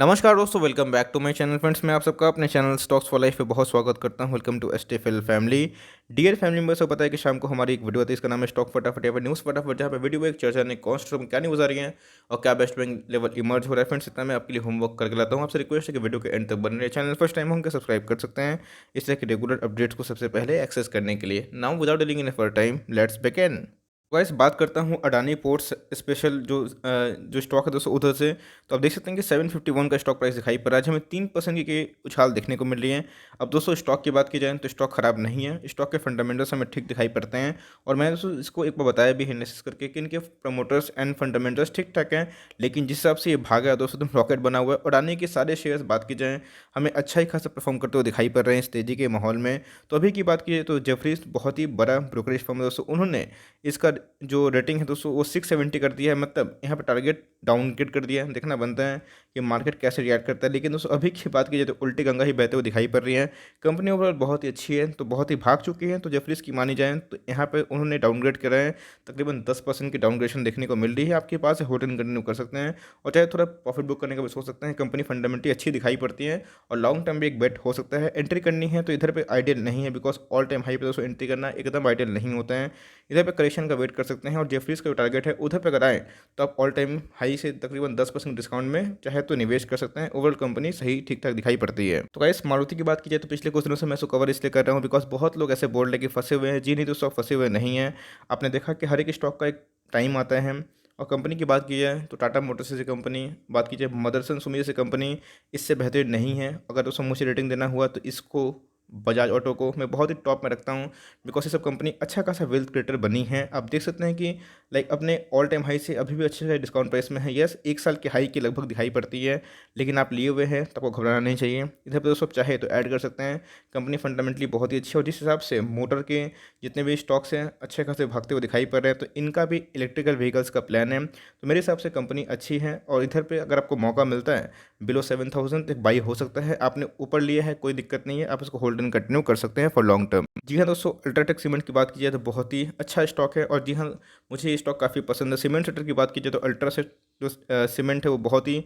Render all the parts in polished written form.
नमस्कार दोस्तों, welcome back to my channel friends. मैं आप सबका अपने चैनल स्टॉक्स फॉर लाइफ पे बहुत स्वागत करता हूं। Welcome to STFL family. Dear family members को पता है कि शाम को हमारी एक वीडियो आती है, इसका नाम है स्टॉक फटाफट या फिर न्यूज़ फटाफट, जहां पे वीडियो में एक चर्चा ने कौन स्टॉक में क्या न्यूज़ आ रही है और क्या बेस्ट बैंक लेवल इमर्ज हो रहा है। फ्रेंड्स, इतना मैं आपके लिए होमवर्क करके लाता हूँ। आपसे रिक्वेस्ट है कि वीडियो के एंड तक बने रहे। चैनल फर्स्ट टाइम होंगे सब्सक्राइब कर सकते हैं इस तरह के रेगुलर अपडेट्स को सबसे पहले एक्सेस करने के लिए। Now without dealing in for time, let's begin. Guys, बात करता हूँ अडानी पोर्ट्स स्पेशल जो स्टॉक है दोस्तों उधर से। तो आप देख सकते हैं कि 751 का स्टॉक प्राइस दिखाई पड़ रहा है। आज हमें 3% की उछाल देखने को मिल रही है। अब दोस्तों स्टॉक की बात की जाए तो स्टॉक खराब नहीं है, स्टॉक के फंडामेंटल्स हमें ठीक दिखाई पड़ते हैं। और मैंने दोस्तों इसको एक बार बताया भी है एनालिसिस करके कि इनके प्रमोटर्स एंड फंडामेंटल्स ठीक ठाक हैं, लेकिन जिस हिसाब से ये भागा है दोस्तों एकदम रॉकेट बना हुआ है। अडानी के सारे शेयर्स बात की जाए हमें अच्छा ही खासा परफॉर्म करते हुए दिखाई पड़ रहे हैं इस तेजी के माहौल में। तो अभी की बात की तो जेफरीज बहुत ही बड़ा ब्रोकरेज फर्म है दोस्तों, उन्होंने इसका जो रेटिंग है दोस्तों वो 670 कर दिया है। मतलब यहाँ पर टारगेट डाउनग्रेड कर दिया है। देखना बनता है कि मार्केट कैसे रिएक्ट करता है। लेकिन दोस्तों अभी की बात की जाए तो उल्टी गंगा ही बहते हुए दिखाई पड़ रही है। कंपनी ओवरऑल बहुत ही अच्छी है, तो बहुत ही भाग चुकी है। तो जेफरीज की मानी जाए तो यहाँ पे उन्होंने डाउनग्रेड करा है। तकरीबन 10% की डाउनग्रेडेशन देखने को मिल रही है। आपके पास होल्ड एंड कंटिन्यू कर सकते हैं और चाहे थोड़ा प्रॉफिट बुक करने का भी सोच सकते हैं। कंपनी फंडामेंटली अच्छी दिखाई पड़ती है और लॉन्ग टर्म भी एक बेट हो सकता है। एंट्री करनी है तो इधर पे आइडियल नहीं है, बिकॉज ऑल टाइम हाई पे दोस्तों एंट्री करना एकदम आइडियल नहीं होता है। इधर पे करेक्शन का वेट कर सकते हैं और जेफरीज का जो टारगेट है उधर पे अगर आए तो आप ऑल टाइम हाई से तकरीबन 10% डिस्काउंट में चाहे तो निवेश कर सकते हैं। ओवरऑल कंपनी सही ठीक ठाक दिखाई पड़ती है। तो गाइस, मारुति की बात की जाए तो पिछले कुछ दिनों से मैं इसको कवर इसलिए कर रहा हूँ बिकॉज बहुत लोग ऐसे बोल रहे हैं कि फंसे हुए हैं। जी नहीं, तो स्टॉक फंसे हुए नहीं है। आपने देखा कि हर एक स्टॉक का एक टाइम आता है। और कंपनी की बात की जाए तो टाटा मोटर्स जैसी कंपनी, बात की जाए मदरसन सुमी जैसी कंपनी, इससे बेहतर नहीं है। अगर दोस्तों मुझे रेटिंग देना हुआ तो इसको, बजाज ऑटो को मैं बहुत ही टॉप में रखता हूँ बिकॉज ये सब कंपनी अच्छा खासा वेल्थ क्रिएटर बनी है। आप देख सकते हैं कि लाइक अपने ऑल टाइम हाई से अभी भी अच्छे से डिस्काउंट प्राइस में है। यस, एक साल की हाई की लगभग दिखाई पड़ती है, लेकिन आप लिए हुए हैं तो आपको घबराना नहीं चाहिए। इधर पर दोस्तों चाहे तो ऐड कर सकते हैं। कंपनी फंडामेंटली बहुत ही अच्छी है और जिस हिसाब से मोटर के जितने भी स्टॉक्स हैं अच्छे खासे भागते हुए दिखाई पड़ रहे हैं, तो इनका भी इलेक्ट्रिकल व्हीकल्स का प्लान है। तो मेरे हिसाब से कंपनी अच्छी है और इधर पे अगर आपको मौका मिलता है बिलो 7000 तक बाई हो सकता है। आपने ऊपर लिया है कोई दिक्कत नहीं है, आप इसको होल्ड एंड कंटिन्यू कर सकते हैं फॉर लॉन्ग टर्म। जी हाँ दोस्तों, अल्ट्राटेक सीमेंट की बात की जाए तो बहुत ही अच्छा स्टॉक है और जी हाँ, मुझे ये स्टॉक काफ़ी पसंद है। सीमेंट सेक्टर की बात की जाए तो अल्ट्रासेट जो सीमेंट है वो बहुत ही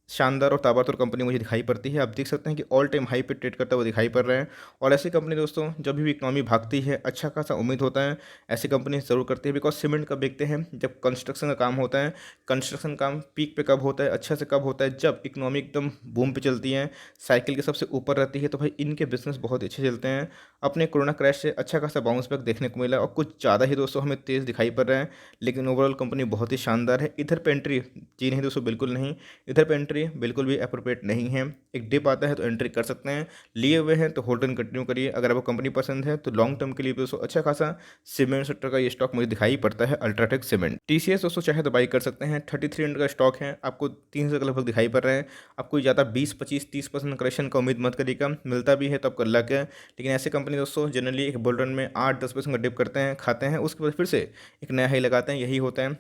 शानदार और ताबड़तोड़ कंपनी मुझे दिखाई पड़ती है। आप देख सकते हैं कि ऑल टाइम हाई पे ट्रेड करता हुआ दिखाई पड़ रहा है। और ऐसी कंपनी दोस्तों जब भी इकोनॉमी भागती है अच्छा खासा उम्मीद होता है ऐसी कंपनी ज़रूर करती है। बिकॉज सीमेंट कब देखते हैं, जब कंस्ट्रक्शन का काम होता है। कंस्ट्रक्शन काम पीक पे कब होता है, अच्छा से कब होता है, जब इकोनॉमी एकदम बूम पे चलती है, साइकिल के सबसे ऊपर रहती है, तो भाई इनके बिजनेस बहुत अच्छे चलते हैं। अपने कोरोना क्रैश से अच्छा खासा बाउंस बैक देखने को मिला और कुछ ज़्यादा ही दोस्तों हमें तेज़ दिखाई पड़ रहा है। लेकिन ओवरऑल कंपनी बहुत ही शानदार है। इधर पे एंट्री जी नहीं दोस्तों, बिल्कुल नहीं। इधर पे एंट्री बिल्कुल भी अप्रोप्रिएट नहीं है। एक डिप आता है तो एंट्री कर सकते हैं, लिए हुए हैं तो होल्ड एंड कंटिन्यू करिए। अगर आपको कंपनी पसंद है तो लॉन्ग टर्म के लिए भी दोस्तों अच्छा खासा सीमेंट सेक्टर का ये स्टॉक मुझे दिखाई पड़ता है, अल्ट्राटेक सीमेंट। टीसीएस दोस्तों चाहे तो बाई कर सकते हैं। 3300 का स्टॉक है, आपको 300 का लगभग दिखाई पड़ रहा है। आपको ज़्यादा 20-25-30% करेक्शन का उम्मीद मत करिएगा, मिलता भी है तो आपका लक है। लेकिन ऐसे कंपनी दोस्तों जनरली एक बुल रन में 8-10% का डिप करते हैं, खाते हैं, उसके बाद फिर से एक नया हाई लगाते हैं। यही होता है,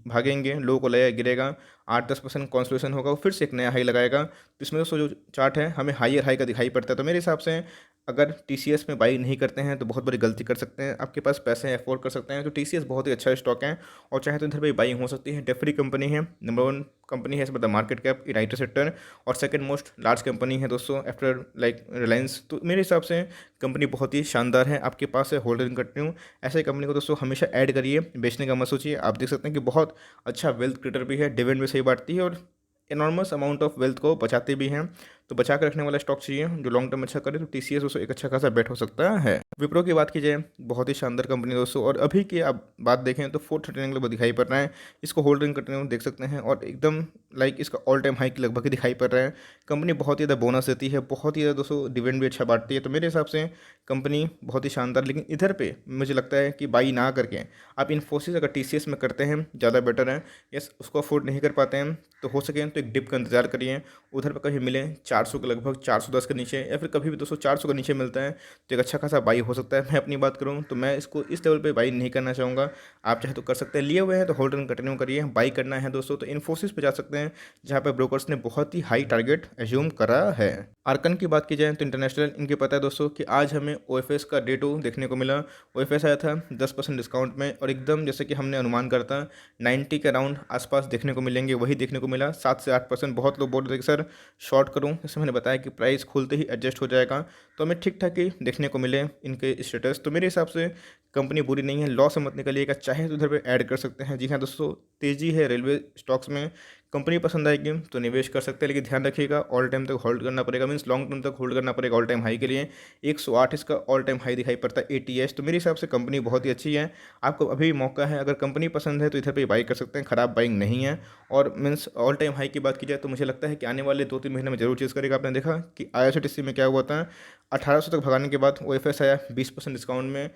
भागेंगे, लो को लया गिरेगा, 8-10% कॉन्सोलेशन होगा, वो फिर से एक नया हाई लगाएगा। तो इसमें दोस्तों जो चार्ट है हमें हाई हाई का दिखाई पड़ता है। तो मेरे हिसाब से अगर टीसीएस में बाई नहीं करते हैं तो बहुत बड़ी गलती कर सकते हैं। आपके पास पैसे अफोर्ड कर सकते हैं तो टीसीएस बहुत ही अच्छा स्टॉक है और चाहे तो इधर भी बाई हो सकती है। डेफरी कंपनी है, नंबर 1 कंपनी है मतलब market cap in IT sector, और सेकंड मोस्ट लार्ज कंपनी है दोस्तों आफ्टर लाइक रिलायंस। तो मेरे हिसाब से कंपनी बहुत ही शानदार है। आपके पास है होल्ड एंड कंटिन्यू, ऐसे कंपनी को दोस्तों हमेशा ऐड करिए, बेचने का मत सोचिए। आप देख सकते हैं कि बहुत अच्छा वेल्थ क्रिएटर भी है, डिविडेंड भी सही बांटती है और एनॉर्मस अमाउंट ऑफ वेल्थ को बचाते भी हैं। तो बचा कर रखने वाला स्टॉक चाहिए जो लॉन्ग टर्म अच्छा करे, तो टीसीएस दोस्तों एक अच्छा खासा बेट हो सकता है। विप्रो की बात की जाए बहुत ही शानदार कंपनी दोस्तों, और अभी की आप बात देखें तो 439 लगभग दिखाई पड़ रहा है। इसको होल्ड एंड कंटिन्यू देख सकते हैं और एकदम लाइक इसका ऑल टाइम हाई की लगभग ही दिखाई पड़ रहा है। कंपनी बहुत ही ज़्यादा बोनस देती है, बहुत ही ज़्यादा दोस्तों डिविडेंड भी अच्छा बांटती है। तो मेरे हिसाब से कंपनी बहुत ही शानदार, लेकिन इधर पे मुझे लगता है कि बाई ना करके आप इन्फोसिस अगर टीसीएस में करते हैं ज़्यादा बेटर है। यस, उसको अफोर्ड नहीं कर पाते हैं तो हो सके तो एक डिप का इंतजार करिए, उधर पर कभी मिले 400 के लगभग 410 के नीचे या फिर कभी भी दोस्तों 400 के नीचे मिलता है तो एक अच्छा खासा बाई हो सकता है। मैं अपनी बात करूँ तो मैं इसको इस लेवल पे बाई नहीं करना चाहूँगा। आप चाहे तो कर सकते हैं, लिए हुए हैं तो होल्ड एंड कंटिन्यू करिए। बाई करना है दोस्तों तो इन्फोसिस पे जा सकते हैं जहाँ पे ब्रोकर्स ने बहुत ही हाई टारगेट एज्यूम करा है। आर्कन की बात की जाए तो इंटरनेशनल इनके पता है दोस्तों कि आज हमें ओएफएस का डे 2 देखने को मिला। ओएफएस आया था 10% डिस्काउंट में और एकदम जैसे कि हमने अनुमान करता 90 के अराउंड आसपास देखने को मिलेंगे, वही देखने को मिला 7 से 8%। बहुत लोग बोल रहे थे कि सर शॉर्ट करूं, जैसे मैंने बताया कि प्राइस खुलते ही एडजस्ट हो जाएगा, तो हमें ठीक ठाक ही देखने को मिले इनके स्टेटस। तो मेरे हिसाब से कंपनी बुरी नहीं है, लॉस से मत निकलिएगा, चाहे तो इधर पे ऐड कर सकते हैं। जी हाँ दोस्तों, तेज़ी है रेलवे स्टॉक्स में, कंपनी पसंद आएगी तो निवेश कर सकते हैं, लेकिन ध्यान रखिएगा ऑल टाइम तक होल्ड करना पड़ेगा, मीन्स लॉन्ग टर्म तक होल्ड करना पड़ेगा ऑल टाइम हाई के लिए। 108 इसका ऑल टाइम हाई दिखाई पड़ता है एटीएस। तो मेरे हिसाब से कंपनी बहुत ही अच्छी है, आपको अभी मौका है, अगर कंपनी पसंद है तो इधर पे बाई कर सकते हैं, खराब बाइंग नहीं है। और मीन्स ऑल टाइम हाई की बात की जाए तो मुझे लगता है कि आने वाले 2-3 महीने में जरूर चीज़ करेगा। आपने देखा कि IRCTC में क्या हुआ था, 1800 तक भगाने के बाद OFS आया 20% डिस्काउंट में,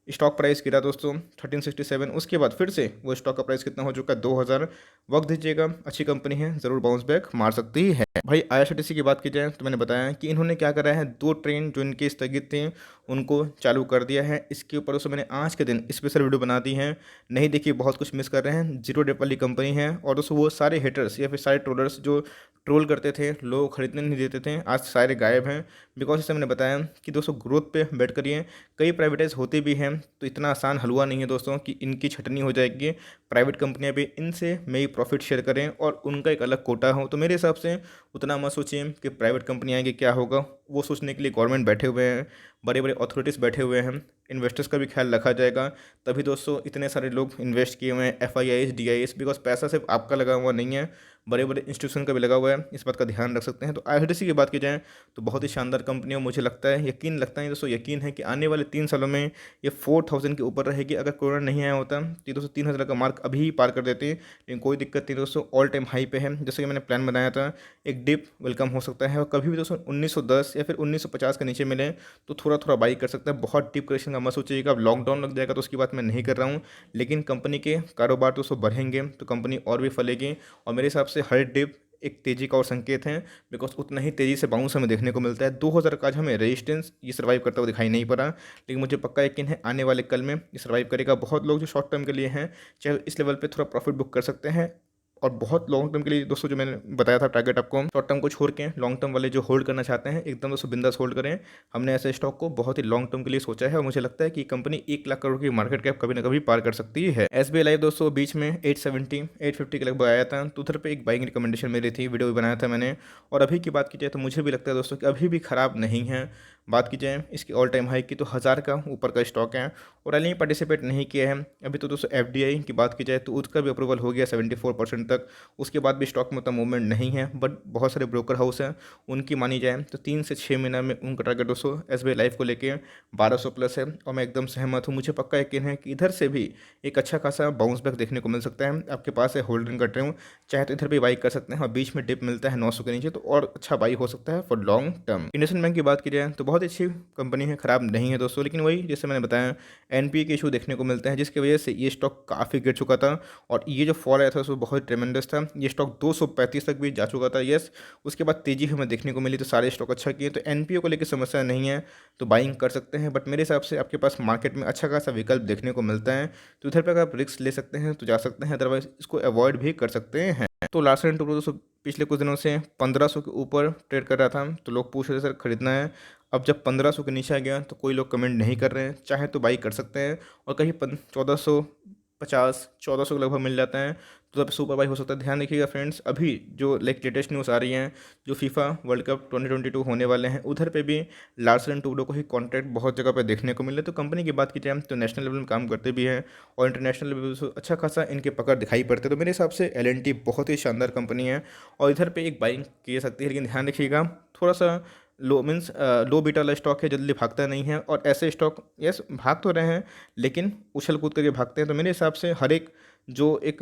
स्टॉक प्राइस गिरा दोस्तों 1367। उसके बाद फिर से वो स्टॉक का प्राइस कितना हो चुका है 2000। वक्त दीजिएगा, अच्छी कंपनी है, ज़रूर बाउंस बैक मार सकती है। भाई IRCTC की बात की जाए तो मैंने बताया कि इन्होंने क्या करा है, 2 ट्रेन जो इनके स्थगित थे उनको चालू कर दिया है। इसके ऊपर दोस्तों मैंने आज के दिन स्पेशल वीडियो बना दी है, नहीं देखिए बहुत कुछ मिस कर रहे हैं। जीरो डेट वाली कंपनी है और दोस्तों वो सारे हेटर्स या फिर सारे ट्रोलर्स जो ट्रोल करते थे, लोग खरीदने नहीं देते थे, आज सारे गायब हैं। बिकॉज जैसे मैंने बताया कि दोस्तों ग्रोथ पे बैठ करिए, कई प्राइवेटाइज होते भी हैं तो इतना आसान हलवा नहीं है दोस्तों कि इनकी छटनी हो जाएगी। प्राइवेट कंपनियां भी इनसे में प्रॉफिट शेयर करें और उनका एक अलग कोटा हो। तो मेरे हिसाब से उतना मत सोचिए कि प्राइवेट कंपनी आएंगी क्या होगा, वो सोचने के लिए गवर्नमेंट बैठे हुए हैं, बड़े बड़े अथॉरिटीज़ बैठे हुए हैं, इन्वेस्टर्स का भी ख्याल रखा जाएगा। तभी दोस्तों इतने सारे लोग इन्वेस्ट किए हुए हैं, FIIs DIS, बिकॉज पैसा सिर्फ आपका लगा हुआ नहीं है, बड़े बड़े इंस्टीट्यूशन का भी लगा हुआ है, इस बात का ध्यान रख सकते हैं। तो IRCTC की बात की जाए तो बहुत ही शानदार कंपनी है, मुझे लगता है, यकीन लगता है दोस्तों, यकीन है कि आने वाले 3 सालों में ये 4000 के ऊपर रहेगी। अगर कोरोना नहीं आया होता तो दोस्तों 3000 का मार्क अभी ही पार कर देते हैं, लेकिन कोई दिक्कत नहीं दोस्तों, ऑल टाइम हाई पे है। जैसे कि मैंने प्लान बनाया था, एक डिप वेलकम हो सकता है और कभी भी दोस्तों 1910 या फिर 1950 के नीचे मिले तो थोड़ा थोड़ा बाई कर सकता है। बहुत डीप करेक्शन का मत सोचिएगा, अब लॉकडाउन लग जाएगा तो उसकी बात मैं नहीं कर रहा हूँ, लेकिन कंपनी के कारोबार दोस्तों बढ़ेंगे तो कंपनी और भी फलेगी। और मेरे हिसाब से हर डिप एक तेजी का और संकेत है, बिकॉज उतना ही तेजी से बाउंस हमें देखने को मिलता है। 2000 का आज हमें रेजिस्टेंस ये सर्वाइव करता हुआ दिखाई नहीं पड़ा, लेकिन मुझे पक्का यकीन है आने वाले कल में ये सर्वाइव करेगा। बहुत लोग जो शॉर्ट टर्म के लिए हैं, चाहे इस लेवल पे थोड़ा प्रॉफिट बुक कर सकते हैं, और बहुत लॉन्ग टर्म के लिए दोस्तों जो मैंने बताया था टारगेट आपको, शॉर्ट टर्म को छोड़ के लॉन्ग टर्म वाले जो होल्ड करना चाहते हैं एकदम दोस्तों बिंदास होल्ड करें। हमने ऐसे स्टॉक को बहुत ही लॉन्ग टर्म के लिए सोचा है और मुझे लगता है कि कंपनी 1 लाख करोड़ की मार्केट कैप कभी ना कभी पार कर सकती है। SBI लाइफ दोस्तों बीच में 870 850 के लगभग आया था, तो उधर पे एक बाइंग रिकमेंडेशन मेरी थी, वीडियो भी बनाया था मैंने। और अभी की बात की जाए तो मुझे भी लगता है दोस्तों कि अभी भी खराब नहीं है। बात की जाए इसकी ऑल टाइम हाई की तो 1000 का ऊपर का स्टॉक है और अली पार्टिसिपेट नहीं किया है अभी। तो दोस्तों FDI की बात की जाए तो उसका भी अप्रूवल हो गया 74% तक, उसके बाद भी स्टॉक में उतना मूवमेंट नहीं है। बट बहुत सारे ब्रोकर हाउस हैं, उनकी मानी जाए तो 3 से 6 महीना में उनका टारगेट दोस्तों SBI लाइफ को लेके 1200 प्लस है और मैं एकदम सहमत हूँ। मुझे पक्का यकीन है कि इधर से भी एक अच्छा खासा बाउंस बैक देखने को मिल सकता है। आपके पास है होल्डिंग कर रहे हूँ, चाहे तो इधर भी बाई कर सकते हैं और बीच में डिप मिलता है 900 के नीचे तो और अच्छा बाई हो सकता है for long term. IndusInd bank की बात की जाए तो बहुत अच्छी कंपनी है, खराब नहीं है दोस्तों, लेकिन वही जैसे मैंने बताया NPA के इशू देखने को मिलते हैं, जिसकी वजह से ये स्टॉक काफ़ी गिर चुका था और ये जो फॉल आया था उसमें बहुत ट्रेमेंडस था। ये स्टॉक 235 तक भी जा चुका था, यस। उसके बाद तेजी हमें देखने को मिली तो सारे स्टॉक अच्छा किए, तो NPA को लेकर समस्या नहीं है तो बाइंग कर सकते हैं। बट मेरे हिसाब से आपके पास मार्केट में अच्छा खासा विकल्प देखने को मिलता है, तो इधर पर अगर आप रिस्क ले सकते हैं तो जा सकते हैं, अदरवाइज इसको अवॉइड भी कर सकते हैं। तो लार्सन एंड टुब्रो दोस्तों पिछले कुछ दिनों से 1500 के ऊपर ट्रेड कर रहा था, तो लोग पूछ रहे थे सर खरीदना है। अब जब 1500 के नीचे आ गया तो कोई लोग कमेंट नहीं कर रहे हैं, चाहे तो बाई कर सकते हैं और कहीं 1450 1400 के लगभग मिल जाता है तो तब सुपर बाई हो सकता है। ध्यान रखिएगा फ्रेंड्स, अभी जो लेटेस्ट न्यूज़ आ रही हैं, जो फीफा वर्ल्ड कप 2022 होने वाले हैं, उधर पे भी लार्सन एंड टुब्रो को ही कॉन्ट्रैक्ट बहुत जगह पे देखने को मिले। तो कंपनी की बात की जाए तो नेशनल लेवल में काम करते भी हैं और इंटरनेशनल लेवल पर अच्छा खासा इनके पकड़ दिखाई पड़ते हैं। तो मेरे हिसाब से L&T बहुत ही शानदार कंपनी है और इधर पर एक बाइंग की सकती है, लेकिन ध्यान रखिएगा थोड़ा सा लो मीन्स लो बीटा वाला स्टॉक है, जल्दी भागता नहीं है। और ऐसे स्टॉक यस भाग तो रहे हैं लेकिन उछल कूद करके भागते हैं। तो मेरे हिसाब से हर एक जो एक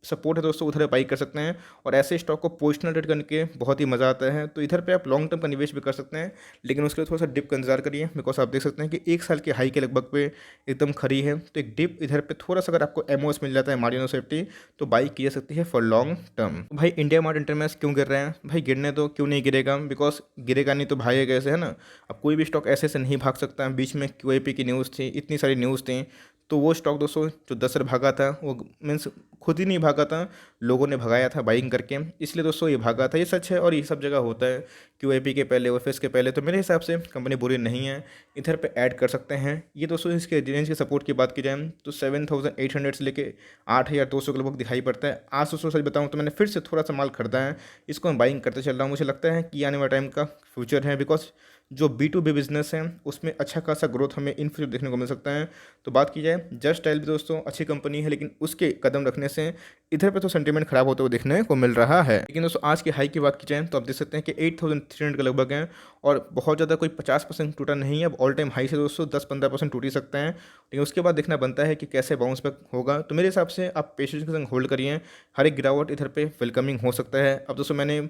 सपोर्ट है दोस्तों उधर बाई कर सकते हैं। और ऐसे स्टॉक को पोजिशनल ट्रेड करने के बहुत ही मज़ा आता है। तो इधर पे आप लॉन्ग टर्म का निवेश भी कर सकते हैं, लेकिन उसके लिए थोड़ा सा डिप का इंतजार करिए, बिकॉज आप देख सकते हैं कि 1 साल के हाई के लगभग पे एकदम खड़ी है। तो एक डिप इधर पे थोड़ा सा अगर आपको एमओएस मिल जाता है, मार्जिन ऑफ सेफ्टी, तो बाई की जा सकती है फॉर लॉन्ग टर्म। भाई इंडिया मार्ट इंटरमेश क्यों गिर रहे हैं? भाई गिरने तो क्यों नहीं गिरेगा, बिकॉज गिरेगा नहीं तो भागेगा कैसे, है ना। अब कोई भी स्टॉक ऐसे से नहीं भाग सकता। बीच में QIP की न्यूज़ थी, इतनी सारी न्यूज़ थी, तो वो स्टॉक दोस्तों जो 10 से भागा था, वो मीन्स खुद ही नहीं भागा था, लोगों ने भगाया था बाइंग करके, इसलिए दोस्तों ये भागा था। ये सच है और ये सब जगह होता है, QIP के पहले, OFS के पहले। तो मेरे हिसाब से कंपनी बुरी नहीं है, इधर पे ऐड कर सकते हैं। ये दोस्तों इसके रेंज के सपोर्ट की बात की जाए तो 7,800 से लेके 8,200 के लगभग दिखाई पड़ता है। आज दोस्तों सच बताऊँ तो मैंने फिर से थोड़ा सा माल खरीदा है, इसको मैं बाइंग करते चल रहा हूँ। मुझे लगता है कि आने वाले टाइम का फ्यूचर है, बिकॉज जो B2B बिजनेस है उसमें अच्छा खासा ग्रोथ हमें इन फ्यूचर देखने को मिल सकता है। तो बात की जाए जस्ट स्टाइल भी दोस्तों अच्छी कंपनी है, लेकिन उसके कदम रखने से इधर पे तो सेंटीमेंट खराब होते हुए देखने को मिल रहा है। लेकिन दोस्तों आज की हाई की बात की जाए तो आप देख सकते हैं कि 8,300 के लगभग है, और बहुत ज़्यादा कोई 50% टूटा नहीं है। अब ऑल टाइम हाई से दोस्तों 10-15% टूट ही सकते हैं, लेकिन उसके बाद देखना बनता है कि कैसे बाउंस बैक होगा। तो मेरे हिसाब से आप पेशेंस के संग होल्ड करिए, हर एक गिरावट इधर पे वेलकमिंग हो सकता है। अब दोस्तों मैंने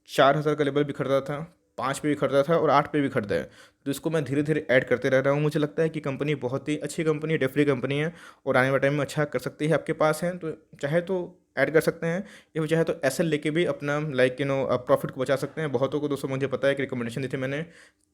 4,000 का लेवल भी खरीदा था, 5 पे भी खरीदा था और 8 पे भी खरीदा है, तो इसको मैं धीरे धीरे ऐड करते रह रहा हूँ। मुझे लगता है कि कंपनी बहुत ही अच्छी कंपनी है, डेफ्री कंपनी है, और आने वाले टाइम में अच्छा कर सकती है। आपके पास है तो चाहे तो ऐड कर सकते हैं, या फिर चाहे तो एसएल लेके भी अपना प्रॉफिट को बचा सकते हैं। बहुतों को दोस्तों मुझे पता है कि रिकमेंडेशन दी थी मैंने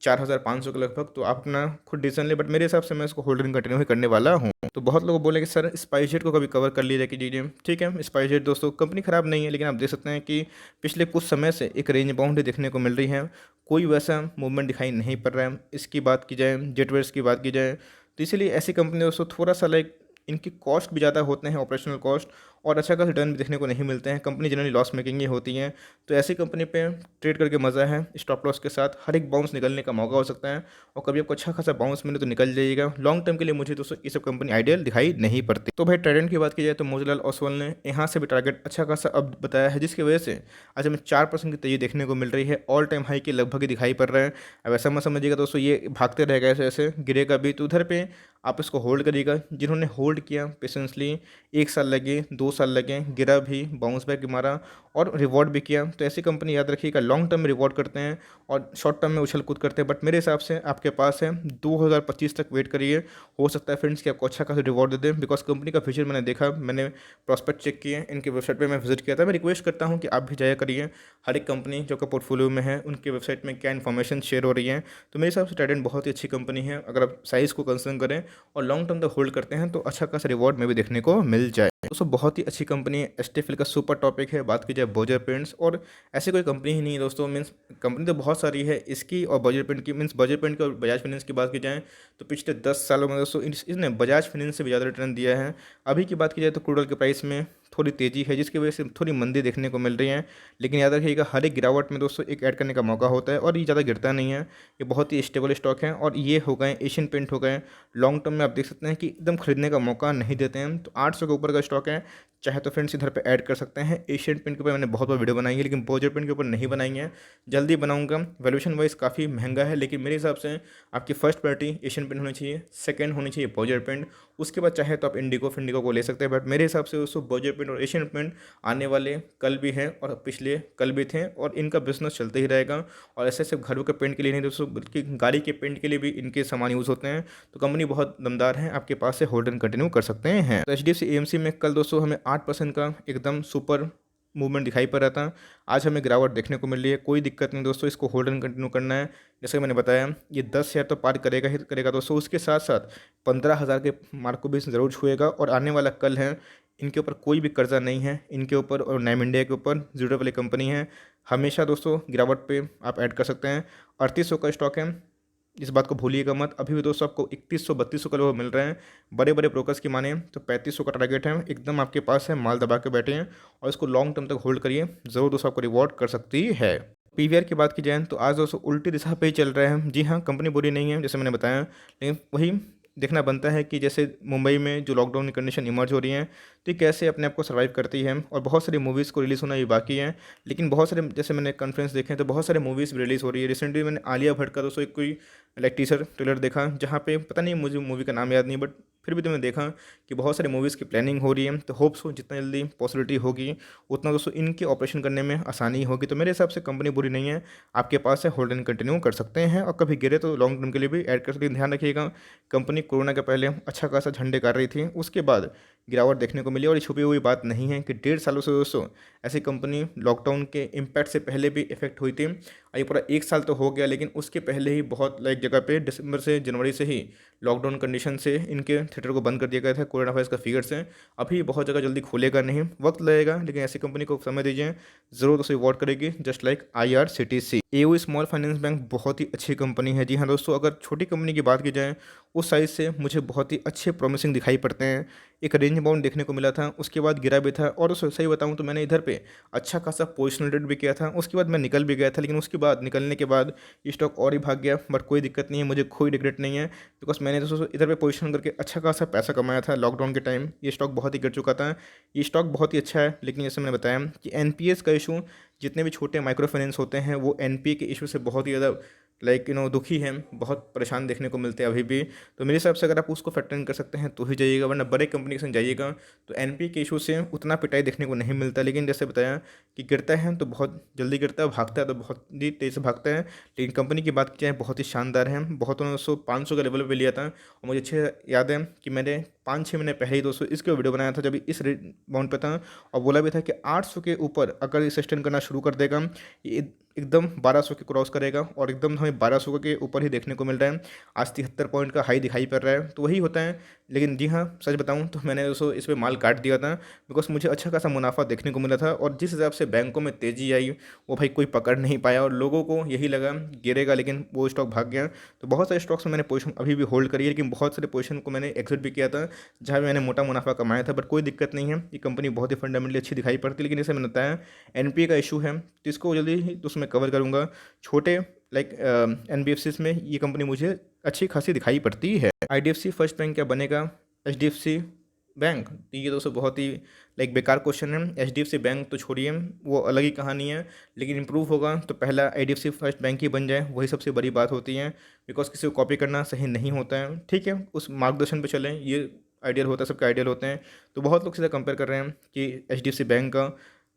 4,500 के लगभग, तो आप अपना खुद डिसीजन ले, बट मेरे हिसाब से मैं इसको होल्डिंग कंटिन्यू ही करने वाला हूँ। तो बहुत लोग बोले कि सर स्पाइसजेट को कभी कवर कर लीजिए कि जी ठीक है। स्पाइसजेट दोस्तों कंपनी ख़राब नहीं है, लेकिन आप देख सकते हैं कि पिछले कुछ समय से एक रेंज बाउंड देखने को मिल रही है, कोई वैसा मूवमेंट दिखाई नहीं पड़ रहा है। इसकी बात की जाए, जेटवेयर्स की बात की जाए, तो इसीलिए ऐसी कंपनी दोस्तों थोड़ा सा इनकी कॉस्ट भी ज़्यादा होते हैं, ऑपरेशनल कॉस्ट, और अच्छा खासा रिटर्न भी देखने को नहीं मिलते हैं। कंपनी जनरली लॉस मेकिंग ही होती हैं, तो ऐसी कंपनी पे ट्रेड करके मज़ा है। स्टॉप लॉस के साथ हर एक बाउंस निकलने का मौका हो सकता है, और कभी आपको अच्छा खासा बाउंस मिले तो निकल जाइएगा। लॉन्ग टर्म के लिए मुझे दोस्तों ये सब कंपनी आइडियल दिखाई नहीं पड़ती। तो भाई ट्रेडेंट की बात की जाए तो मोतीलाल ओसवाल ने यहाँ से भी टारगेट अच्छा खासा अब बताया है, जिसकी वजह से आज हमें 4% की तेज़ी देखने को मिल रही है। ऑल टाइम हाई के लगभग ही दिखाई पड़ रहा है। अब ऐसा मत समझिएगा दोस्तों ये भागते रहेगा, ऐसे ऐसे गिरेगा भी, तो उधर पे आप इसको होल्ड करिएगा। जिन्होंने होल्ड किया पेशेंसली, 1 साल लगे, 2 साल लगे, गिरा भी, बाउंस बैक मारा और रिवॉर्ड भी किया, तो ऐसी कंपनी याद रखिएगा लॉन्ग टर्म में रिवॉर्ड करते हैं और शॉर्ट टर्म में उछल कूद करते हैं। बट मेरे हिसाब से आपके पास है 2025 तक वेट करिए, हो सकता है फ्रेंड्स कि आपको अच्छा खासा रिवॉर्ड दे दें, बिकॉज कंपनी का फ्यूचर मैंने देखा, मैंने प्रॉस्पेक्ट चेक किए, इनके वेबसाइट पर मैं विजिट किया था। मैं रिक्वेस्ट करता हूँ कि आप भी जाया करिए, हर एक कंपनी जो का पोर्टफोलियो में है उनके वेबसाइट में क्या इन्फॉर्मेशन शेयर हो रही है। तो मेरे हिसाब से ट्राइडेंट बहुत ही अच्छी कंपनी है, अगर आप साइज़ को कंसर्न करें और लॉन्ग टर्म तक होल्ड करते हैं तो अच्छा खासा रिवॉर्ड में भी देखने को मिल जाए। दोस्तों बहुत ही अच्छी कंपनी है, एसटीएफएल का सुपर टॉपिक है। बात की जाए बर्जर पेंट्स, और ऐसी कोई कंपनी ही नहीं है दोस्तों, मीन्स कंपनी तो बहुत सारी है इसकी, और बर्जर पेंट की, मीन्स बर्जर पेंट की और बजाज फाइनेंस की बात की जाए तो पिछले 10 सालों में दोस्तों इसने बजाज फाइनेंस से भी ज़्यादा रिटर्न दिया है। अभी की बात की जाए तो क्रूड ऑयल के प्राइस में थोड़ी तेज़ी है, जिसकी वजह से थोड़ी मंदी देखने को मिल रही है, लेकिन याद रखिएगा हर एक गिरावट में दोस्तों एक ऐड करने का मौका होता है, और ये ज़्यादा गिरता नहीं है, ये बहुत ही स्टेबल स्टॉक है। और ये हो गए एशियन पेंट हो गए, लॉन्ग टर्म में आप देख सकते हैं कि एकदम खरीदने का मौका नहीं देते हैं। तो 800 के ऊपर का स्टॉक है, चाहे तो फ्रेंड्स इधर पे ऐड कर सकते हैं। एशियन पेंट के ऊपर मैंने बहुत बार वीडियो बनाई है, लेकिन बर्जर पेंट के ऊपर नहीं बनाई है, जल्दी बनाऊंगा। वैल्यूएशन वाइज काफ़ी महंगा है, लेकिन मेरे हिसाब से आपकी फर्स्ट प्रायोरिटी एशियन पेंट होनी चाहिए, सेकंड होनी चाहिए बर्जर पेंट, उसके बाद चाहे तो आप इंडिगो को ले सकते हैं। बट मेरे हिसाब से दोस्तों बर्जर पेंट और एशियन पेंट आने वाले कल भी हैं और पिछले कल भी थे, और इनका बिजनेस चलते ही रहेगा। और ऐसे सिर्फ घरों के पेंट के लिए नहीं दोस्तों, बल्कि गाड़ी के पेंट के लिए भी इनके सामान यूज़ होते हैं। तो कंपनी बहुत दमदार है, आपके पास से होल्ड एंड कंटिन्यू कर सकते हैं। तो HDFC AMC में कल दोस्तों हमें 8% का एकदम सुपर मूवमेंट दिखाई पड़ रहा था, आज हमें गिरावट देखने को मिल रही है। कोई दिक्कत नहीं दोस्तों, इसको होल्ड एंड कंटिन्यू करना है। जैसे मैंने बताया ये 10,000 तो पार करेगा ही करेगा दोस्तों, उसके साथ साथ 15,000 के मार्क को भी ज़रूर छुएगा। और आने वाला कल है, इनके ऊपर कोई भी कर्जा नहीं है इनके ऊपर, और नैम इंडिया के ऊपर जीरो वाली कंपनी है। हमेशा दोस्तों गिरावट पे आप ऐड कर सकते हैं। 3800 का स्टॉक है, इस बात को भूलिएगा मत। अभी भी दोस्तों आपको 3100-3200 का लोग मिल रहे हैं, बड़े बड़े ब्रोकर्स की माने तो 3500 का टारगेट है, एकदम आपके पास है, माल दबा के बैठे हैं, और इसको लॉन्ग टर्म तक होल्ड करिए, ज़रूर दोस्तों आपको रिवॉर्ड कर सकती है। पीवीआर की बात की जाए तो आज दोस्तों उल्टी दिशा पे ही चल रहा है। जी हाँ, कंपनी बुरी नहीं है जैसे मैंने बताया, लेकिन वही देखना बनता है कि जैसे मुंबई में जो लॉकडाउन की कंडीशन इमर्ज हो रही हैं, तो ये कैसे अपने आप को सर्वाइव करती है। और बहुत सारी मूवीज़ को रिलीज़ होना भी बाकी है, लेकिन बहुत सारे जैसे मैंने कॉन्फ्रेंस देखे तो बहुत सारे मूवीज़ भी रिलीज़ हो रही है। रिसेंटली मैंने आलिया भट्ट का दोस्तों एक कोई टीजर ट्रेलर देखा, जहाँ पे पता नहीं, मुझे मूवी का नाम याद नहीं, बट फिर भी तुमने देखा कि बहुत सारी मूवीज़ की प्लानिंग हो रही है, तो होप्स हो जितना जल्दी पॉसिबिलिटी होगी उतना दोस्तों इनके ऑपरेशन करने में आसानी होगी। तो मेरे हिसाब से कंपनी बुरी नहीं है, आपके पास है, होल्ड एंड कंटिन्यू कर सकते हैं, और कभी गिरे तो लॉन्ग टर्म के लिए भी ऐड कर सकते हैं। ध्यान रखिएगा, कंपनी कोरोना के पहले अच्छा खासा झंडे गाड़ रही थी, उसके बाद गिरावट देखने को मिली, और ये छुपी हुई बात नहीं है कि 1.5 सालों से दोस्तों ऐसी कंपनी लॉकडाउन के इम्पैक्ट से पहले भी इफेक्ट हुई थी। ये पूरा 1 साल तो हो गया, लेकिन उसके पहले ही बहुत लाइक जगह पे दिसंबर से जनवरी से ही लॉकडाउन कंडीशन से इनके थिएटर को बंद कर दिया गया था कोरोना वायरस का फिगर से। अभी बहुत जगह जल्दी खुलेगा नहीं, वक्त लगेगा, लेकिन ऐसी कंपनी को समय दीजिए, ज़रूर दोस्तों रिवॉर्ड करेगी, जस्ट लाइक IRCTC। एओ स्मॉल फाइनेंस बैंक बहुत ही अच्छी कंपनी है। जी हाँ दोस्तों, अगर छोटी कंपनी की बात की जाए उस साइज़ से मुझे बहुत ही अच्छे प्रॉमिसिंग दिखाई पड़ते हैं। एक रेंज बाउंड देखने को मिला था, उसके बाद गिरा भी था, और दोस्तों सही बताऊं तो मैंने इधर पे अच्छा खासा पोजिशनल ट्रेड भी किया था, उसके बाद मैं निकल भी गया था, लेकिन उसके बाद निकलने के बाद ये स्टॉक और ही भाग गया। बट कोई दिक्कत नहीं है, मुझे कोई रिग्रेट नहीं है, बिकॉज मैंने दोस्तों इधर पे पोजीशन करके अच्छा खासा पैसा कमाया था लॉकडाउन के टाइम। ये स्टॉक बहुत ही गिर चुका था, ये स्टॉक बहुत ही अच्छा है, लेकिन जैसे मैंने बताया कि एनपीएस का इशू, जितने भी छोटे माइक्रो फाइनेंस होते हैं वो एनपीए के इशू से बहुत ही ज़्यादा लाइक दुखी हैं, बहुत परेशान देखने को मिलते हैं अभी भी। तो मेरे हिसाब से अगर आप उसको फैक्टर इन कर सकते हैं तो ही जाइएगा, वरना बड़े कंपनी के संग जाइएगा तो एनपीए के इशू से उतना पिटाई देखने को नहीं मिलता। लेकिन जैसे बताया कि गिरता है तो बहुत जल्दी गिरता है, भागता है तो बहुत ही तेज़ से भागता है। लेकिन कंपनी की बात की जाए बहुत ही शानदार है, बहुतों ने 500 का लेवल पे लिया था, और मुझे अच्छे याद है कि मैंने 5-6 महीने पहले ही दोस्तों इसके वीडियो बनाया था जब इस रेट बाउंड पे था, और बोला भी था कि 800 के ऊपर अगर ये सस्टेन करना शुरू कर देगा, ये एकदम 1200 के क्रॉस करेगा, और एकदम हमें 1200 के ऊपर ही देखने को मिल रहा है। आज 73 पॉइंट का हाई दिखाई पड़ रहा है, तो वही होता है। लेकिन जी हाँ, सच बताऊं तो मैंने दोस्तों इस पर माल काट दिया था, बिकॉज मुझे अच्छा खासा मुनाफा देखने को मिला था, और जिस हिसाब से बैंकों में तेज़ी आई वो भाई कोई पकड़ नहीं पाया, और लोगों को यही लगा गिरेगा, लेकिन वो स्टॉक भाग गया। तो बहुत सारे स्टॉक्स में मैंने पोजीशन अभी भी होल्ड करी है, लेकिन बहुत सारे पोजीशन को मैंने एग्जिट भी किया था जहाँ पे मैंने मोटा मुनाफा कमाया था। बट कोई दिक्कत नहीं है, ये कंपनी बहुत ही फंडामेंटली अच्छी दिखाई पड़ती है। लेकिन जैसे मैंने बताया एनपीए का इशू है, तो इसको जल्दी ही तो उसमें कवर करूँगा। छोटे लाइक एनबीएफसीज में ये कंपनी मुझे अच्छी खासी दिखाई पड़ती है। आईडीएफसी फर्स्ट बैंक क्या बनेगा एचडीएफसी बैंक? तो ये दोस्तों बहुत ही लाइक बेकार क्वेश्चन है। एचडीएफसी बैंक तो छोड़िए, वो अलग ही कहानी है, लेकिन इंप्रूव होगा तो पहला आईडीएफसी फर्स्ट बैंक ही बन जाए, वही सबसे बड़ी बात होती है। बिकॉज किसी को कॉपी करना सही नहीं होता है, ठीक है, उस मार्गदर्शन पे चलें, ये आइडियल होता है, सबके आइडियल होते हैं। तो बहुत लोग सीधा कंपेयर कर रहे हैं कि एचडीएफसी बैंक का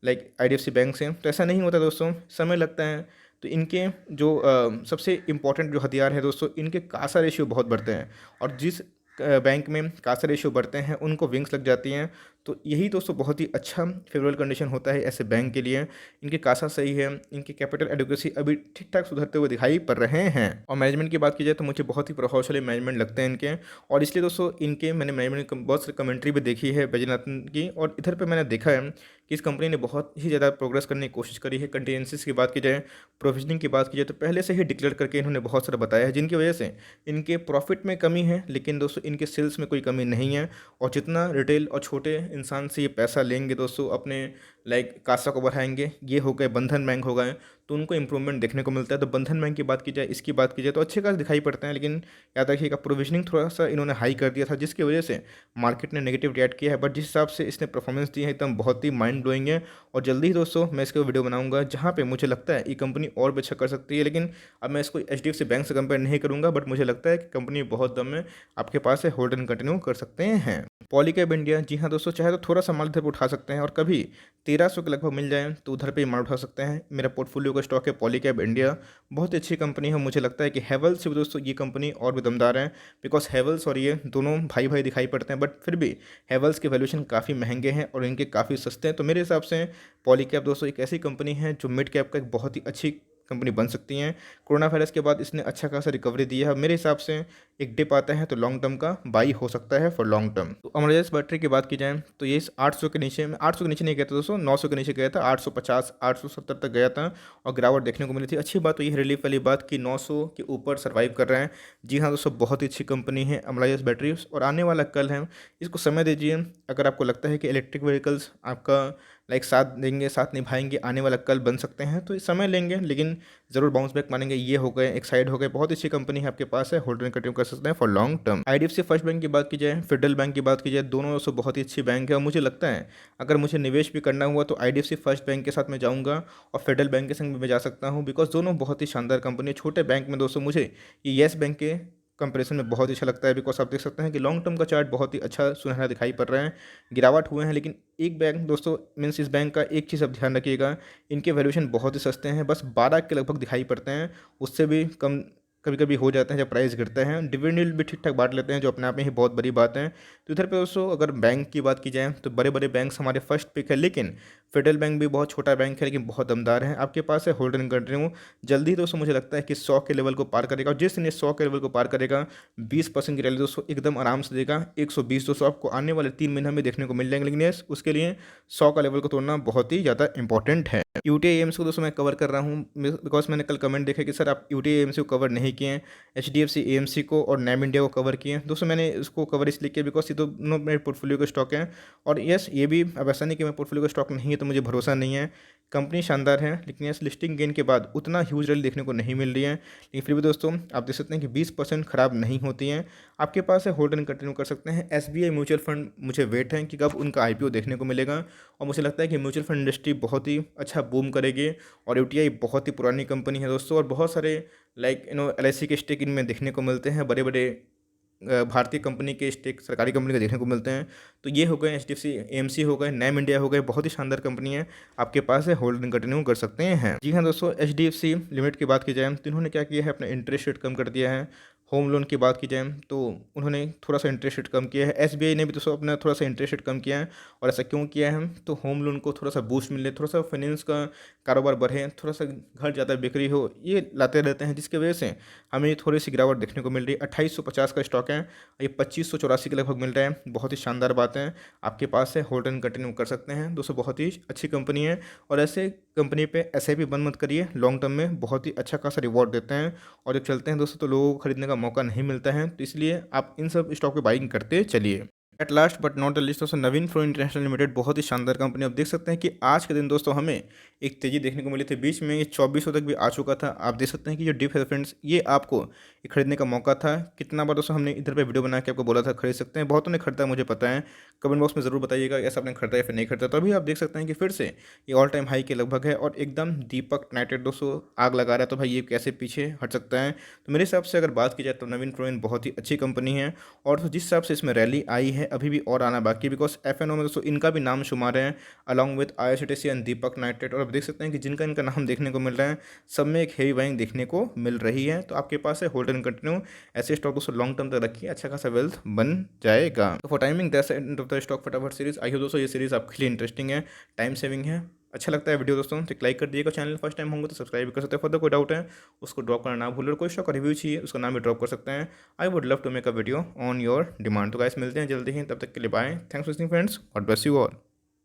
लाइक आईडीएफसी बैंक से, तो ऐसा नहीं होता दोस्तों, समय लगता है। तो इनके जो सबसे इम्पोर्टेंट जो हथियार है दोस्तों, इनके कासा रेशियो बहुत बढ़ते हैं, और जिस बैंक में कासा रेशियो बढ़ते हैं उनको विंग्स लग जाती हैं। तो यही दोस्तों बहुत ही अच्छा फेवरेबल कंडीशन होता है ऐसे बैंक के लिए। इनके कासा सही है, इनकी कैपिटल एडुकेसी अभी ठीक ठाक सुधरते हुए दिखाई पड़ रहे हैं। और मैनेजमेंट की बात की जाए तो मुझे बहुत ही प्रभावशाली मैनेजमेंट लगते हैं इनके, और इसलिए दोस्तों इनके मैंने मैनेजमेंट बहुत सारी कमेंट्री भी देखी है बैजनाथन की, और इधर पर मैंने देखा है कि इस कंपनी ने बहुत ही ज़्यादा प्रोग्रेस करने की कोशिश करी है। कंटीजेंसीज की बात की जाए, प्रोविजनिंग की बात की जाए, तो पहले से ही डिक्लेयर करके इन्होंने बहुत सारा बताया है, जिनकी वजह से इनके प्रॉफिट में कमी है, लेकिन दोस्तों इनके सेल्स में कोई कमी नहीं है। और जितना रिटेल और छोटे इंसान से ये पैसा लेंगे दोस्तों, अपने लाइक कासा को बढ़ाएंगे, ये हो गए बंधन बैंक हो गए, तो उनको इंप्रूवमेंट देखने को मिलता है। तो बंधन बैंक की बात की जाए, इसकी बात की जाए तो अच्छे खास दिखाई पड़ते हैं, लेकिन याद रखिएगा प्रोविजनिंग थोड़ा सा इन्होंने हाई कर दिया था, जिसकी वजह से मार्केट ने नेगेटिव रिएक्ट किया है। बट जिस हिसाब से इसने परफॉर्मेंस दी है एकदम बहुत ही माइंड ब्लोइंग है। और जल्दी ही दोस्तों मैं इसके वीडियो बनाऊंगा जहाँ पे मुझे लगता है ये कंपनी और भी अच्छा कर सकती है। लेकिन अब मैं इसको एचडीएफसी बैंक से कंपेयर नहीं करूँगा, बट मुझे लगता है कि कंपनी बहुत दम है, आपके पास है, होल्ड एंड कंटिन्यू कर सकते हैं। पॉलीकैब इंडिया, जी हाँ दोस्तों, चाहे तो थोड़ा सा माल इधर पर उठा सकते हैं, और कभी 1300 के लगभग मिल जाए तो उधर पे ही माल उठा सकते हैं। मेरा पोर्टफोलियो का स्टॉक है पॉलीकैब इंडिया, बहुत ही अच्छी कंपनी है। मुझे लगता है कि हैवेल्स से भी दोस्तों ये कंपनी और भी दमदार है, बिकॉज हैवेल्स और ये दोनों भाई भाई दिखाई पड़ते हैं, बट फिर भी हैवेल्स के वैल्यूएशन काफ़ी महंगे हैं और इनके काफ़ी सस्ते हैं। तो मेरे हिसाब से पॉलीकैब दोस्तों एक ऐसी कंपनी है जो मिड कैप का एक बहुत ही अच्छी कंपनी बन सकती हैं। कोरोना वायरस के बाद इसने अच्छा खासा रिकवरी दी है। मेरे हिसाब से एक डिप आता है तो लॉन्ग टर्म का बाई हो सकता है फॉर लॉन्ग टर्म। तो अमरजेंस बैटरी की बात की जाए तो ये 800 के नीचे में, 800 के नीचे नहीं गया था दोस्तों, 900 के नीचे गया था, 850 870 तक गया था, और गिरावट देखने को मिली थी। अच्छी बात तो ये रिलीफ वाली बात कि 900 के ऊपर सर्वाइव कर रहे हैं। जी हाँ दोस्तों, बहुत ही अच्छी कंपनी है अमरजेंस बैटरीज, और आने वाला कल है, इसको समय दीजिए। अगर आपको लगता है कि इलेक्ट्रिक व्हीकल्स आपका लाइक साथ देंगे, साथ निभाएंगे, आने वाला कल बन सकते हैं, तो इस समय लेंगे, लेकिन ज़रूर बाउंस बैक मानेंगे। ये हो गए एक साइड हो गए, बहुत अच्छी कंपनी है आपके पास है, होल्ड एंड कंटिन्यू कर सकते हैं for long term. IDFC first bank की बात की जाए, फेडरल बैंक की बात की जाए, दोनों दोस्तों बहुत ही अच्छी बैंक है, और मुझे लगता है अगर मुझे निवेश भी करना हुआ तो आईडीएफसी फर्स्ट बैंक के साथ मैं जाऊँगा, और फेडरल बैंक के संग भी मैं जा सकता हूँ, बिकॉज दोनों बहुत ही शानदार कंपनी है। छोटे बैंक में दोस्तों मुझे ये येस बैंक के कंपैरिजन में बहुत ही अच्छा लगता है, बिकॉज आप देख सकते हैं कि लॉन्ग टर्म का चार्ट बहुत ही अच्छा सुनहरा दिखाई पड़ रहा है, गिरावट हुए हैं। लेकिन एक बैंक दोस्तों मीन्स इस बैंक का एक चीज़ आप ध्यान रखिएगा, इनके वैल्यूएशन बहुत ही सस्ते हैं, बस 12 के लगभग दिखाई पड़ते हैं, उससे भी कम कभी कभी हो जाते हैं जब प्राइस गिरते हैं। डिविडेंड यील्ड भी ठीक ठाक बांट लेते हैं, जो अपने आप में ही बहुत बड़ी बात है। तो इधर पे दोस्तों अगर बैंक की बात की जाए तो बड़े बड़े बैंक्स हमारे फर्स्ट पिक है, लेकिन फेडरल बैंक भी बहुत छोटा बैंक है लेकिन बहुत दमदार है। आपके पास है होल्ड एंड कंटिन्यू, जल्दी ही दोस्तों मुझे लगता है कि 100 के लेवल को पार करेगा, और जिस दिन ये 100 के लेवल को पार करेगा 20% की रैली दोस्तों एकदम आराम से देगा। 120 200 आपको आने वाले 3 महीने में देखने को मिल जाएंगे, लेकिन यस उसके लिए 100 का लेवल को तोड़ना बहुत ही ज़्यादा इंपॉर्टेंट है। यूटीआई एम्स को दोस्तों मैं कवर कर रहा हूँ, बिकॉज मैंने कल कमेंट देखा कि सर आप यूटीआई एम्स को कवर नहीं किए हैं, एचडीएफसी एएमसी को और नैम इंडिया को कवर किए हैं। दोस्तों मैंने इसको कवर इसलिए किया बिकॉज ये दोनों मेरे पोर्टफोलियो के स्टॉक हैं, और यस ये भी अब ऐसा नहीं कि मेरे पोर्टफोलियो का स्टॉक नहीं है तो मुझे भरोसा नहीं है। कंपनी शानदार है, लेकिन यस लिस्टिंग गेन के बाद उतना ह्यूज रैली देखने को नहीं मिल रही है, लेकिन फिर भी दोस्तों आप देख सकते हैं कि 20% खराब नहीं होती हैं। आपके पास है होल्ड एंड कंटिन्यू कर सकते हैं। एसबीआई म्यूचुअल फंड मुझे वेट है कि कब उनका आईपीओ देखने को मिलेगा, और मुझे लगता है कि म्यूचुअल फंड इंडस्ट्री बहुत ही अच्छा बूम करेगी, और यूटीआई बहुत ही पुरानी कंपनी है दोस्तों, और बहुत सारे लाइक एलआईसी के स्टेक इनमें देखने को मिलते हैं, बड़े बड़े भारतीय कंपनी के स्टेक सरकारी कंपनी के देखने को मिलते हैं। तो ये हो गए एचडीएफसी एएमसी हो गए, नैम इंडिया हो गए, बहुत ही शानदार कंपनी है, आपके पास है होल्ड एंड कंटिन्यू कर सकते हैं। जी हाँ दोस्तों, एचडीएफसी लिमिट की बात की जाए तो इन्होंने क्या किया है, अपना इंटरेस्ट रेट कम कर दिया है। होम लोन की बात की जाए तो उन्होंने थोड़ा सा इंटरेस्ट रेट कम किया है। एसबीआई ने भी दोस्तों अपना थोड़ा सा इंटरेस्ट रेट कम किया है, और ऐसा क्यों किया है, तो होम लोन को थोड़ा सा बूस्ट मिले, थोड़ा सा फाइनेंस का कारोबार बढ़े, थोड़ा सा घर ज़्यादा बिक्री हो, ये लाते रहते हैं, जिसकी वजह से हमें ये थोड़ी सी गिरावट देखने को मिल रही है। 2850 का स्टॉक है, ये 2584 के लगभग मिल रहा है, बहुत ही शानदार बात है। आपके पास है होल्ड एंड कंटिन्यू कर सकते हैं दोस्तों, बहुत ही अच्छी कंपनी है, और ऐसे कंपनी पे एसआईपी बंद मत करिए, लॉन्ग टर्म में बहुत ही अच्छा खासा रिवॉर्ड देते हैं, और जब चलते हैं दोस्तों तो लोगों को खरीदने का मौका नहीं मिलता है, तो इसलिए आप इन सब स्टॉक पे बाइंग करते चलिए। At last but not the list दोस्तों, नवीन फ्लो इंटरनेशनल लिमिटेड बहुत ही शानदार कंपनी। आप देख सकते हैं कि आज के दिन दोस्तों हमें एक तेजी देखने को मिली थी, बीच में ये 2400 तक भी आ चुका था। आप देख सकते हैं कि जो डिप है फ्रेंड्स, ये आपको ये खरीदने का मौका था। कितना बार दोस्तों हमने इधर पे वीडियो बना के आपको बोला था खरीद सकते हैं, बहुतों ने खरीदा मुझे पता है। कमेंट बॉक्स में ज़रूर बताइएगा ऐसा आपने खरीदा या फिर नहीं खरीदा। तो अभी आप देख सकते हैं कि फिर से ये ऑल टाइम हाई के लगभग है, और एकदम दीपक नाइटेड दोस्तों आग लगा रहा है, तो भाई ये कैसे पीछे हट सकता है। तो मेरे हिसाब से अगर बात की जाए तो नवीन फ्लोइन बहुत ही अच्छी कंपनी है, और जिस हिसाब से इसमें रैली आई है अभी भी और आना बाकी, बिकॉज एफएनओ में दोस्तों इनका भी नाम शुमार है along with IRCTC and Deepak nitrate. और आप देख सकते हैं कि जिनका इनका नाम देखने को मिल रहा है सब में एक हेवी बाइंग देखने को मिल रही है। तो आपके पास है होल्ड एंड कंटिन्यू, ऐसे स्टॉक दोस्तों लॉन्ग टर्म तक रखिए, अच्छा खासा वेल्थ बन जाएगा। तो for timing that's end of the stock फटाफट सीरीज। आई होप दोस्तों ये सीरीज आपके लिए इंटरेस्टिंग है, टाइम सेविंग है, अच्छा लगता है वीडियो दोस्तों तो लाइक कर दिएगा। चैनल फर्स्ट टाइम होंगे तो सब्सक्राइब कर सकते हैं। फर्दर कोई डाउट है उसको ड्रॉप करना ना भूलें, कोई स्टॉक का रिव्यू चाहिए उसका नाम भी ड्रॉप कर सकते हैं। I would love to make a video on your demand. तो गाइस मिलते हैं जल्दी ही, तब तक के लिए bye, thanks for listening friends, God bless you all.